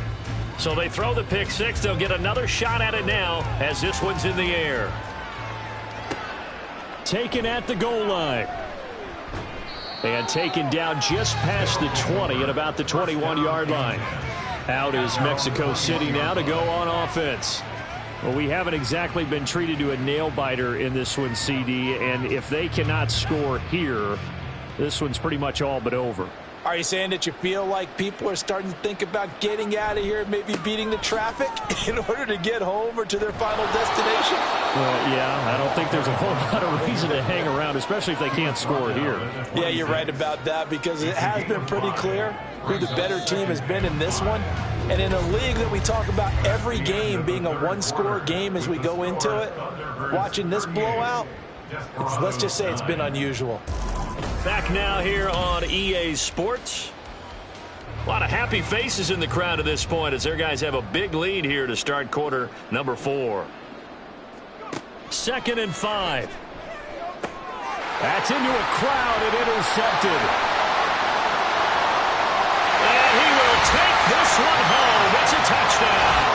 So they throw the pick 6. They'll get another shot at it now as this one's in the air. Taken at the goal line. And taken down just past the 20 at about the 21-yard line. Out is Mexico City now to go on offense. Well, we haven't exactly been treated to a nail-biter in this one, CD, and if they cannot score here, this one's pretty much all but over. Are you saying that you feel like people are starting to think about getting out of here, maybe beating the traffic in order to get home or to their final destination? Well, yeah, I don't think there's a whole lot of reason to hang around, especially if they can't score here. Yeah, you're right about that, because it has been pretty clear who the better team has been in this one. And in a league that we talk about every game being a one-score game as we go into it, watching this blowout, let's just say it's been unusual. Back now here on EA Sports. A lot of happy faces in the crowd at this point as their guys have a big lead here to start quarter number 4. 2nd and 5. That's into a crowd and intercepted. And he will take this one home. It's a touchdown.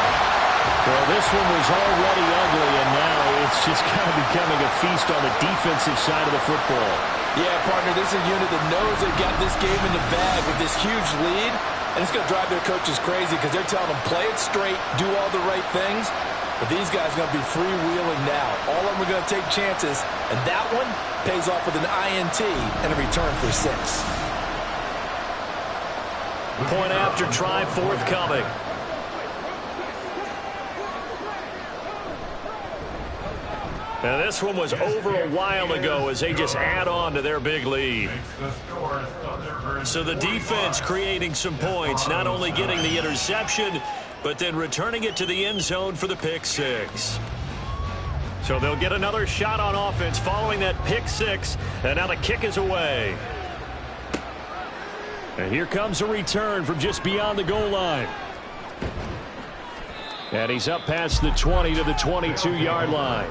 Well, this one was already ugly, and now it's just kind of becoming a feast on the defensive side of the football. Yeah, partner, this is a unit that knows they've got this game in the bag with this huge lead, and it's going to drive their coaches crazy because they're telling them play it straight, do all the right things, but these guys are going to be freewheeling now. All of them are going to take chances, and that one pays off with an INT and a return for 6. Point after try forthcoming. Now this one was over a while ago as they just add on to their big lead. So the defense creating some points, not only getting the interception, but then returning it to the end zone for the pick 6. So they'll get another shot on offense following that pick 6, and now the kick is away. And here comes a return from just beyond the goal line. And he's up past the 20 to the 22-yard line.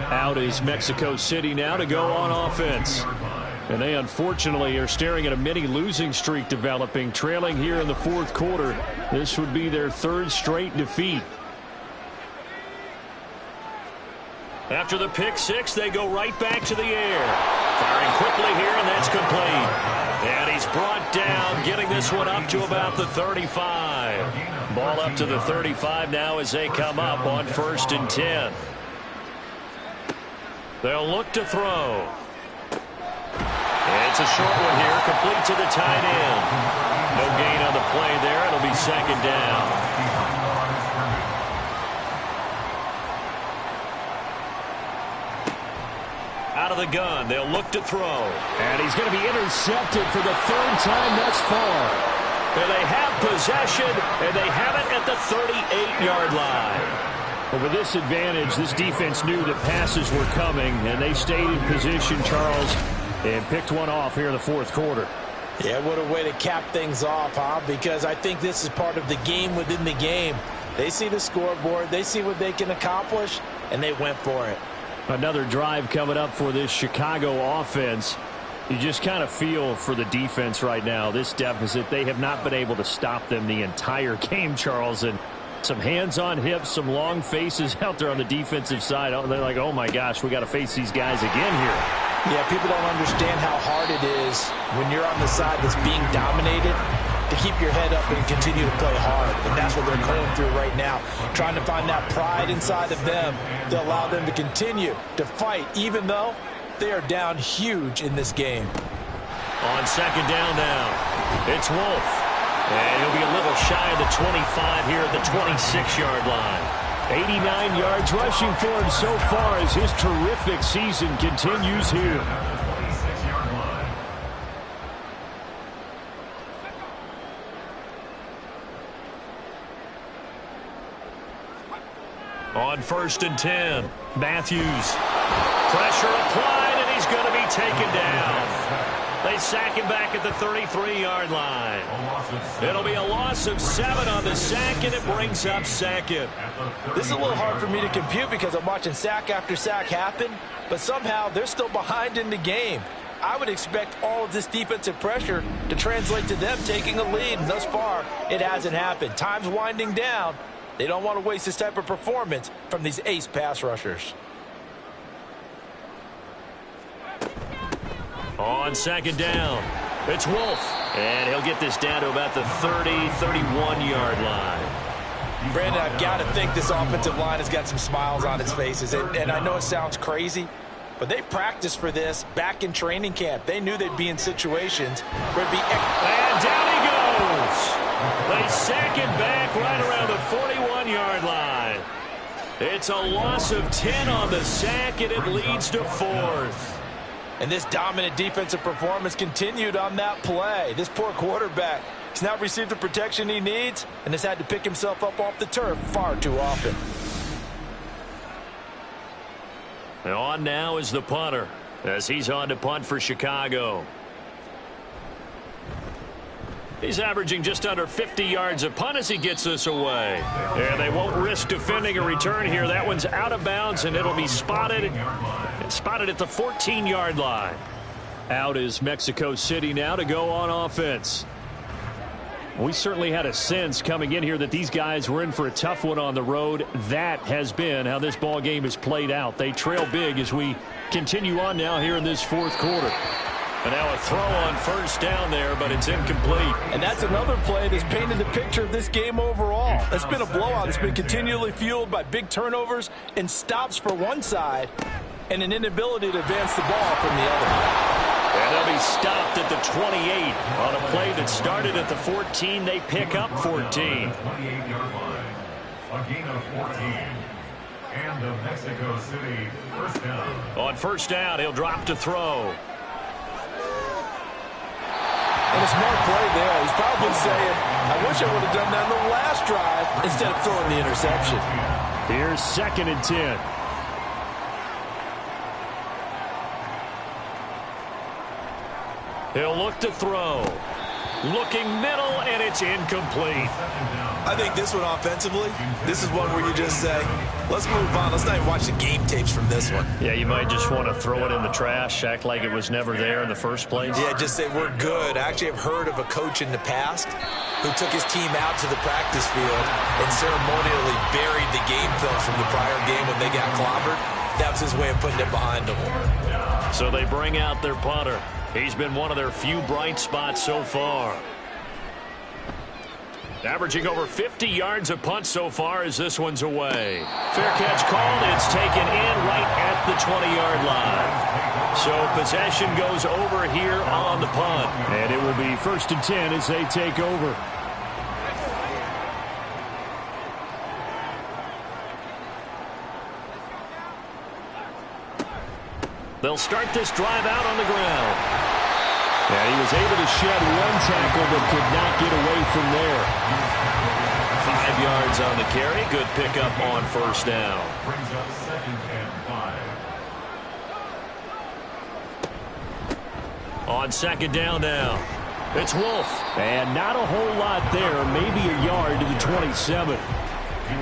Out is Mexico City now to go on offense. And they unfortunately are staring at a mini losing streak developing, trailing here in the 4th quarter. This would be their 3rd straight defeat. After the pick 6, they go right back to the air. Firing quickly here, and that's complete. And he's brought down, getting this one up to about the 35. Ball up to the 35 now as they come up on 1st and 10. They'll look to throw. It's a short one here, complete to the tight end. No gain on the play there. It'll be 2nd down. Out of the gun, they'll look to throw. And he's going to be intercepted for the 3rd time thus far. And they have possession, and they have it at the 38-yard line. But with this advantage, this defense knew that passes were coming, and they stayed in position, Charles, and picked one off here in the 4th quarter. Yeah, what a way to cap things off, huh? Because I think this is part of the game within the game. They see the scoreboard, they see what they can accomplish, and they went for it. Another drive coming up for this Chicago offense. You just kind of feel for the defense right now, this deficit. They have not been able to stop them the entire game, Charles. And some hands on hips, some long faces out there on the defensive side. They're like, oh, my gosh, we got to face these guys again here. Yeah, people don't understand how hard it is when you're on the side that's being dominated to keep your head up and continue to play hard. And that's what they're going through right now, trying to find that pride inside of them to allow them to continue to fight, even though they are down huge in this game. On 2nd down now, it's Wolf. And he'll be a little shy of the 25 here at the 26-yard line. 89 yards rushing for him so far as his terrific season continues here. On 1st and 10, Matthews. Pressure applied, and he's going to be taken down. They sack him back at the 33-yard line. It'll be a loss of 7 on the sack, and it brings up 2nd. This is a little hard for me to compute because I'm watching sack after sack happen, but somehow they're still behind in the game. I would expect all of this defensive pressure to translate to them taking a lead, and thus far, it hasn't happened. Time's winding down. They don't want to waste this type of performance from these ace pass rushers. On 2nd down, it's Wolf. And he'll get this down to about the 30, 31-yard line. Brandon, I've got to think this offensive line has got some smiles on its faces. And I know it sounds crazy, but they practiced for this back in training camp. They knew they'd be in situations where it'd be... And down he goes. They sack him back right around the 41-yard line. It's a loss of 10 on the sack, and it leads to 4th. And this dominant defensive performance continued on that play. This poor quarterback has not received the protection he needs and has had to pick himself up off the turf far too often. And on now is the punter as he's on to punt for Chicago. He's averaging just under 50 yards a punt as he gets this away. And they won't risk defending a return here. That one's out of bounds, and it'll be spotted. It's spotted at the 14-yard line. Out is Mexico City now to go on offense. We certainly had a sense coming in here that these guys were in for a tough one on the road. That has been how this ball game has played out. They trail big as we continue on now here in this 4th quarter. And now a throw on first down there, but it's incomplete. And that's another play that's painted the picture of this game overall. It's been a blowout. It's been continually fueled by big turnovers and stops for one side and an inability to advance the ball from the other. And they'll be stopped at the 28 on a play that started at the 14. They pick up 14. 28-yard line. A gain of 14. And the Mexico City first down. On first down, he'll drop to throw. And a smart play there. He's probably saying, I wish I would have done that in the last drive instead of throwing the interception. Here's 2nd and 10. He'll look to throw. Looking middle, and it's incomplete. I think this one offensively, this is one where you just say, let's move on. Let's not even watch the game tapes from this one. Yeah, you might just want to throw it in the trash, act like it was never there in the first place. Yeah, just say we're good. I actually have heard of a coach in the past who took his team out to the practice field and ceremonially buried the game film from the prior game when they got clobbered. That was his way of putting it behind them. So they bring out their punter. He's been one of their few bright spots so far. Averaging over 50 yards a punt so far as this one's away. Fair catch called. It's taken in right at the 20-yard line. So possession goes over here on the punt. And it will be 1st and 10 as they take over. They'll start this drive out on the ground. And he was able to shed one tackle but could not get away from there. 5 yards on the carry. Good pickup on first down. Brings up 2nd and 5. On 2nd down now. It's Wolf. And not a whole lot there. Maybe a yard to the 27.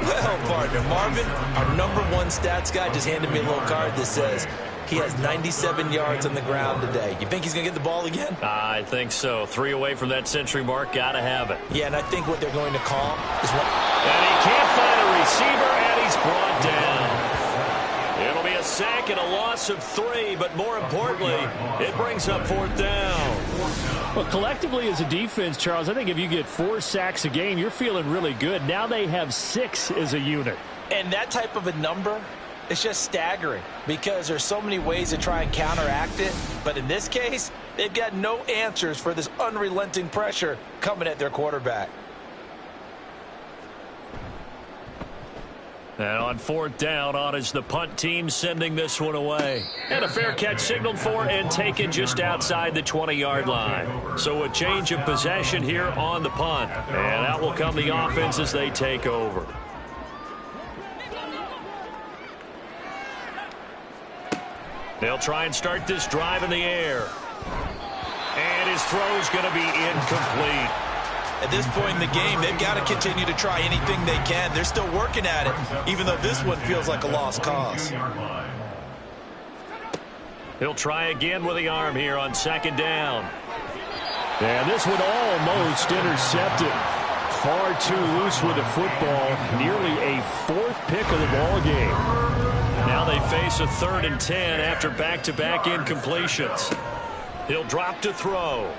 Well, partner, Marvin, our #1 stats guy just handed me a little card that says he has 97 yards on the ground today. You think he's going to get the ball again? I think so. 3 away from that century mark. Got to have it. Yeah, and I think what they're going to call is what... And he can't find a receiver, and he's brought down. It'll be a sack and a loss of 3, but more importantly, it brings up 4th down. Well, collectively as a defense, Charles, I think if you get 4 sacks a game, you're feeling really good. Now they have 6 as a unit. And that type of a number, it's just staggering because there's so many ways to try and counteract it. But in this case, they've got no answers for this unrelenting pressure coming at their quarterback. And on 4th down, on is the punt team sending this one away. And a fair catch signaled for and taken just outside the 20-yard line. So a change of possession here on the punt. And out will come the offense as they take over. They'll try and start this drive in the air. And his throw's going to be incomplete. At this point in the game, they've got to continue to try anything they can. They're still working at it, even though this one feels like a lost cause. He'll try again with the arm here on 2nd down. And this one almost intercepted. Far too loose with the football. Nearly a 4th pick of the ball game. Now they face a 3rd and 10 after back-to-back incompletions. He'll drop to throw.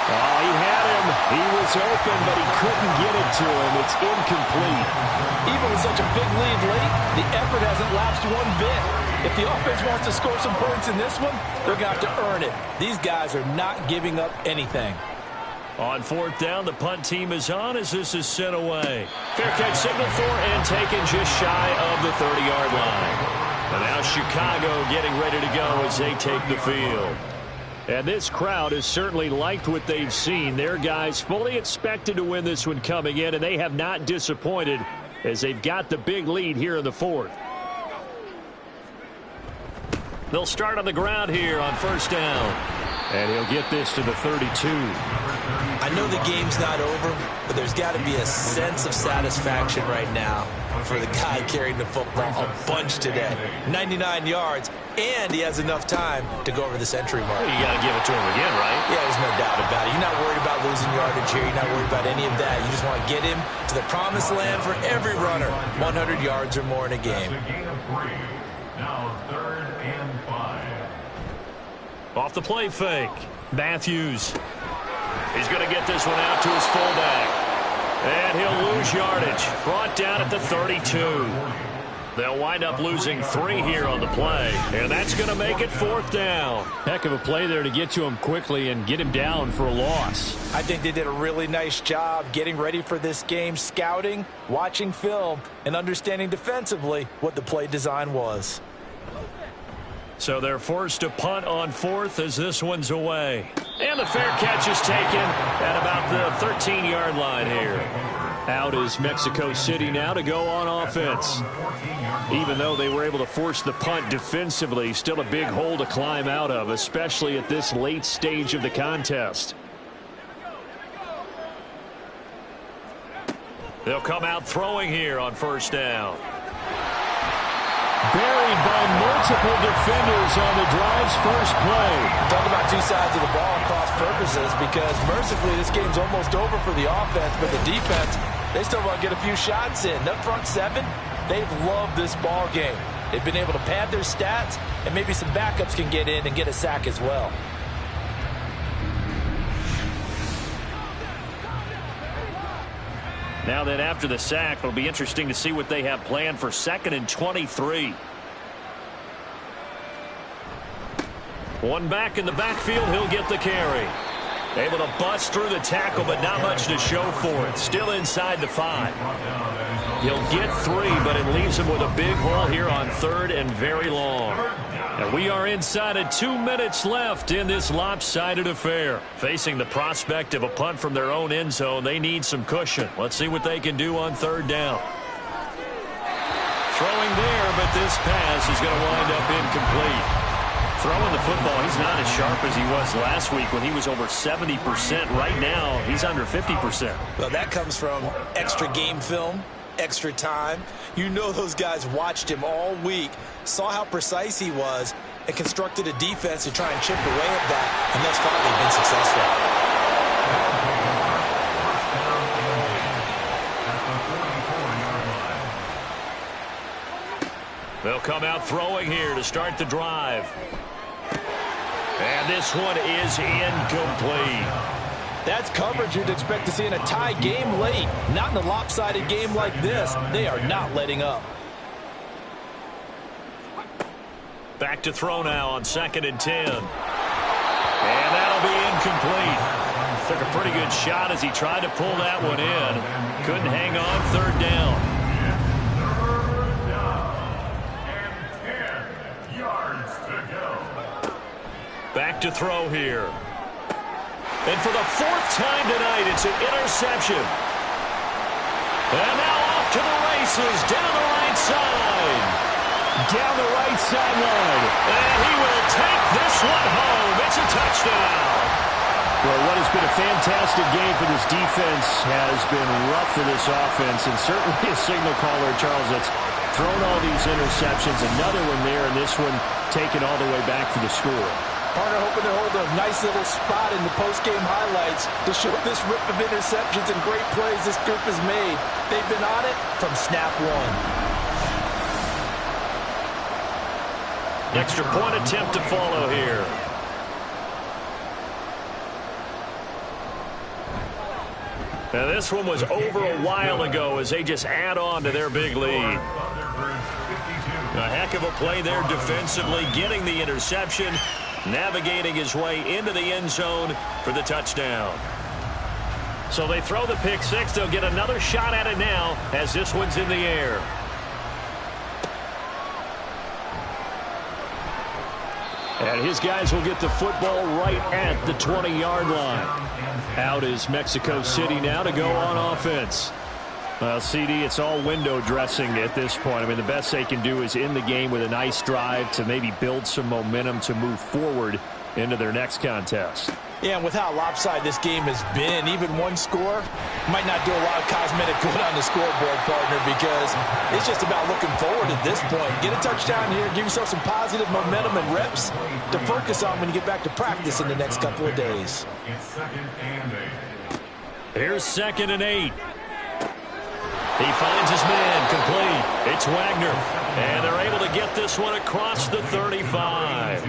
Oh, he had him. He was open, but he couldn't get it to him. It's incomplete. Even with such a big lead late, the effort hasn't lapsed one bit. If the offense wants to score some points in this one, they're going to have to earn it. These guys are not giving up anything. On fourth down, the punt team is on as this is sent away. Fair catch signal for and taken just shy of the 30-yard line. And now Chicago getting ready to go as they take the field. And this crowd has certainly liked what they've seen. Their guys fully expected to win this one coming in, and they have not disappointed as they've got the big lead here in the fourth. They'll start on the ground here on first down. And he'll get this to the 32. I know the game's not over, but there's got to be a sense of satisfaction right now for the guy carrying the football a bunch today. 99 yards, and he has enough time to go over the century mark. Well, you got to give it to him again, right? Yeah, there's no doubt about it. You're not worried about losing yardage here. You're not worried about any of that. You just want to get him to the promised land for every runner. 100 yards or more in a game. Now 3rd and 5. Off the play fake. Matthews. He's going to get this one out to his fullback. And he'll lose yardage. Brought down at the 32. They'll wind up losing 3 here on the play. And that's going to make it 4th down. Heck of a play there to get to him quickly and get him down for a loss. I think they did a really nice job getting ready for this game, scouting, watching film, and understanding defensively what the play design was. So they're forced to punt on 4th as this one's away. And the fair catch is taken at about the 13-yard line here. Out is Mexico City now to go on offense. Even though they were able to force the punt defensively, still a big hole to climb out of, especially at this late stage of the contest. They'll come out throwing here on first down. Buried by multiple defenders on the drive's first play. Talk about two sides of the ball and cross purposes, because mercifully this game's almost over for the offense, but the defense, they still want to get a few shots in. That front seven, they've loved this ball game. They've been able to pad their stats, and maybe some backups can get in and get a sack as well. Now then, after the sack, it'll be interesting to see what they have planned for 2nd and 23. One back in the backfield, he'll get the carry. Able to bust through the tackle, but not much to show for it. Still inside the 5. He'll get 3, but it leaves him with a big hole here on 3rd and very long. And we are inside of 2 minutes left in this lopsided affair. Facing the prospect of a punt from their own end zone, they need some cushion. Let's see what they can do on 3rd down. Throwing there, but this pass is going to wind up incomplete. Throwing the football, he's not as sharp as he was last week when he was over 70%. Right now, he's under 50%. Well, that comes from extra game film, extra time. You know those guys watched him all week, saw how precise he was, and constructed a defense to try and chip away at that, and thus far they've been successful. They'll come out throwing here to start the drive. And this one is incomplete. That's coverage you'd expect to see in a tie game late. Not in a lopsided game like this. They are not letting up. Back to throw now on 2nd and 10. And that'll be incomplete. Took a pretty good shot as he tried to pull that one in. Couldn't hang on 3rd down. Back to throw here. And for the 4th time tonight, it's an interception. And now off to the races, down the right side. Down the right sideline. And he will take this one home. It's a touchdown. Well, what has been a fantastic game for this defense has been rough for this offense, and certainly a signal caller, Charles, that's thrown all these interceptions. Another one there, and this one taken all the way back for the score. Partner hoping to hold a nice little spot in the post-game highlights to show this rip of interceptions and great plays this group has made. They've been on it from snap one. Extra point attempt to follow here. Now, this one was over a while ago as they just add on to their big lead. A heck of a play there defensively, getting the interception, navigating his way into the end zone for the touchdown. So they throw the pick six. They'll get another shot at it now as this one's in the air. And his guys will get the football right at the 20-yard line. Out is Mexico City now to go on offense. Well, CD, it's all window dressing at this point. I mean, the best they can do is end the game with a nice drive to maybe build some momentum to move forward into their next contest. Yeah, and with how lopsided this game has been, even one score might not do a lot of cosmetic good on the scoreboard, partner, because it's just about looking forward at this point. Get a touchdown here, give yourself some positive momentum and reps to focus on when you get back to practice in the next couple of days. Here's 2nd and 8. He finds his man complete. It's Wagner, and they're able to get this one across the 35.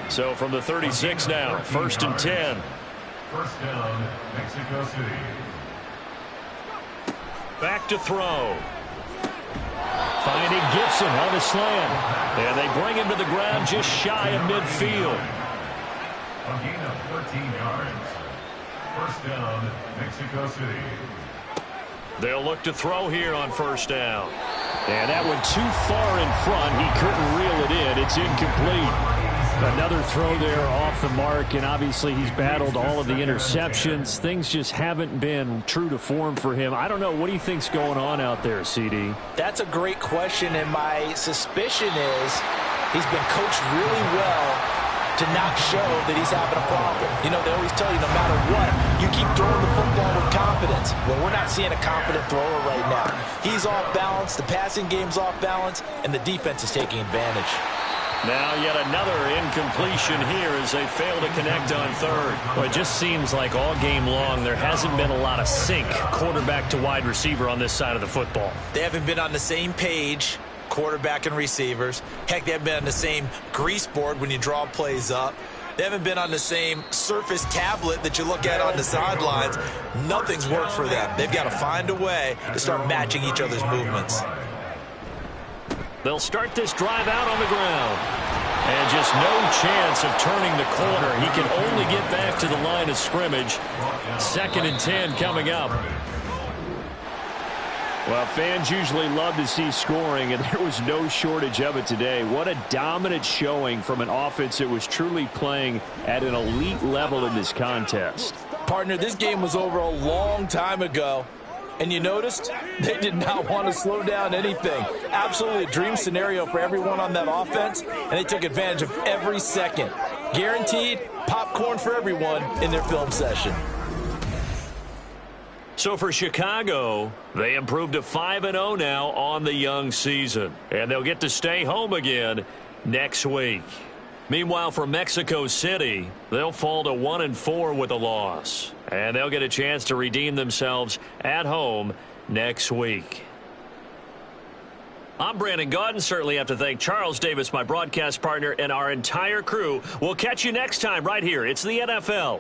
So from the 36 now, 1st and 10. First down, Mexico City. Back to throw. Finding Gibson on the slant. And they bring him to the ground just shy of midfield. A gain of 13 yards. First down, Mexico City. They'll look to throw here on 1st down. And that one too far in front. He couldn't reel it in. It's incomplete. Another throw there off the mark, and obviously he's battled all of the interceptions. Things just haven't been true to form for him. I don't know. What do you think's going on out there, CD? That's a great question, and my suspicion is he's been coached really well to not show that he's having a problem. You know, they always tell you no matter what, you keep throwing the football with confidence. Well, we're not seeing a confident thrower right now. He's off balance, the passing game's off balance, and the defense is taking advantage. Now yet another incompletion here as they fail to connect on 3rd. Well, it just seems like all game long there hasn't been a lot of sync quarterback to wide receiver on this side of the football. They haven't been on the same page, quarterback and receivers. Heck, they haven't been on the same grease board when you draw plays up. They haven't been on the same Surface tablet that you look at on the sidelines. Nothing's worked for them. They've got to find a way to start matching each other's movements. They'll start this drive out on the ground. And just no chance of turning the corner. He can only get back to the line of scrimmage. 2nd and 10 coming up. Well, fans usually love to see scoring, and there was no shortage of it today. What a dominant showing from an offense that was truly playing at an elite level in this contest. Partner, this game was over a long time ago. And you noticed they did not want to slow down anything. Absolutely a dream scenario for everyone on that offense, and they took advantage of every second. Guaranteed popcorn for everyone in their film session. So for Chicago, they improved to 5-0 now on the young season. And they'll get to stay home again next week. Meanwhile, for Mexico City, they'll fall to 1-4 with a loss. And they'll get a chance to redeem themselves at home next week. I'm Brandon Gaudin. Certainly have to thank Charles Davis, my broadcast partner, and our entire crew. We'll catch you next time right here. It's the NFL.